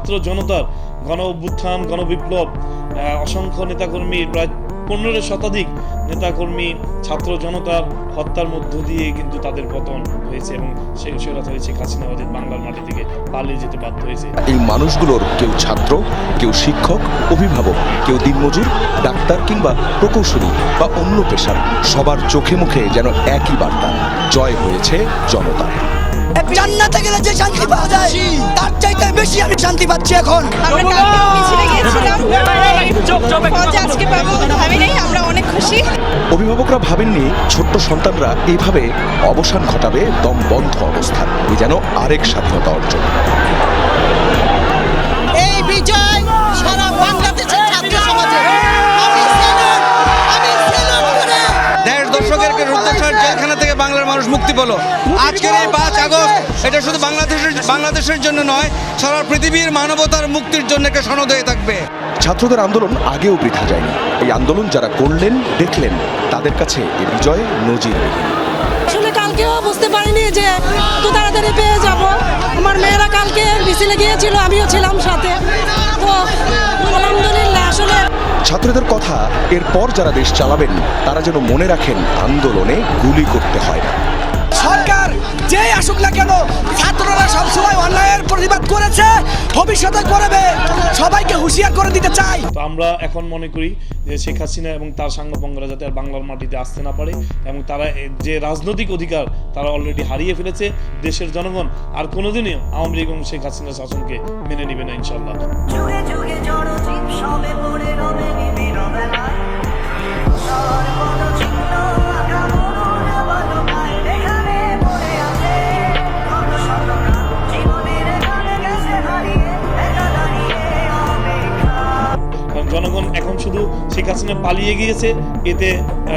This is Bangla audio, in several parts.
ছাত্র জনতার গণ অভ্যুত্থান, গণবিপ্লব, অসংখ্য নেতাকর্মী, প্রায় 15 শতাধিক নেতাকর্মী, ছাত্র জনতার হত্যার মধ্য দিয়ে কিন্তু তাদের পতন হয়েছে এবং সেটা হয়েছে হাসিনা বাংলার মাটি থেকে পালিয়ে যেতে বাধ্য হয়েছে। এই মানুষগুলোর কেউ ছাত্র, কেউ শিক্ষক, অভিভাবক, কেউ দিনমজুর, ডাক্তার কিংবা প্রকৌশলী বা অন্য পেশার, সবার চোখে মুখে যেন একই বার্তা, জয় হয়েছে জনতা। জান্নাতে গেলে যে শান্তি পাওয়া যায় তার চাইতে বেশি আমি শান্তি পাচ্ছি এখন। আমরা কালকে মিছিলে গিয়েছিলাম, আজকে পাবো ভাবি নাই, আমরা অনেক খুশি। অভিভাবকরা ভাবেননি ছোট্ট সন্তানরা এইভাবে অবসান ঘটাবে দম বন্ধ অবস্থান, এ যেন আরেক স্বাধীনতা অর্জন। এই বিজয় সারা বাংলাদেশের ছাত্র সমাজে দেড় দশকের রুদ্ধশ্বাস জেলখানা থেকে বাংলার মানুষ মুক্তি পেল। আজকের এই 5 আগস্ট এটা শুধু বাংলাদেশের জন্য নয়, সারা পৃথিবীর মানবতার মুক্তির জন্য একটা সনদ হয়ে থাকবে। ছাত্রদের আন্দোলন আগেও বৃথা যায়নি। এই আন্দোলন যারা করলেন, দেখলেন, তাদের কাছে এই বিজয় নজিরবিহীন। আসলে কালকেও বুঝতে পারিনি যে এত তাড়াতাড়ি পেয়ে যাব। আমার মেয়েরা কালকে মিছিলে গিয়েছিল, আমিও ছিলাম সাথে। তো আলহামদুলিল্লাহ। আসলে ছাত্রদের কথা, এরপর যারা দেশ চালাবেন তারা যেন মনে রাখেন আন্দোলনে গুলি করতে হয় না। সরকার যেই আসুক না কেন, ছাত্ররা সবসময় অন্যায়ের প্রতিবাদ করেছে, ভবিষ্যতে করবে। সবাইকে হুঁশিয়ার করে দিতে চাই। তো আমরা এখন মনে করি যে শেখ হাসিনা এবং তার সাঙ্গপাঙ্গরা যাতে আর বাংলার মাটিতে আসতে না পারে এবং তারা যে রাজনৈতিক অধিকার তারা অলরেডি হারিয়ে ফেলেছে। দেশের জনগণ আর কোনোদিনই আওয়ামী লীগ এবং শেখ হাসিনার শাসনকে মেনে নেবে না ইনশাল্লাহ। যুগে যুগে জড়জীব সবে পড়ে রবে নিবিড় বেলায়, সর্বদচিহ্ন আঁকা মরুর বালুকায় এখানে পড়ে আছে কত শত প্রাণ, জীবনের গানে গেছে হারিয়ে, একা দাঁড়িয়ে অপেক্ষা। কারণ জনগণ এখন শুধু শেখ হাসিনা পালিয়ে গিয়েছে এতে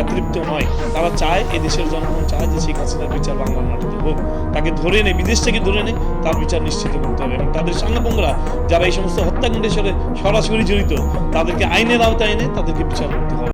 তৃপ্ত নয়, তারা চায়, এই দেশের জনগণ চায় যে শেখ হাসিনার বিচার বাংলার মাটিতে হোক। তাকে ধরে এনে, বিদেশ থেকে ধরে এনে তার বিচার নিশ্চিত করতে হবে এবং তাদের সাঙ্গপাঙ্গরা যারা এই সমস্ত হত্যাকাণ্ডের সাথে সরাসরি জড়িত তাদেরকে আইনের আওতায় এনে তাদেরকে বিচার করতে হবে।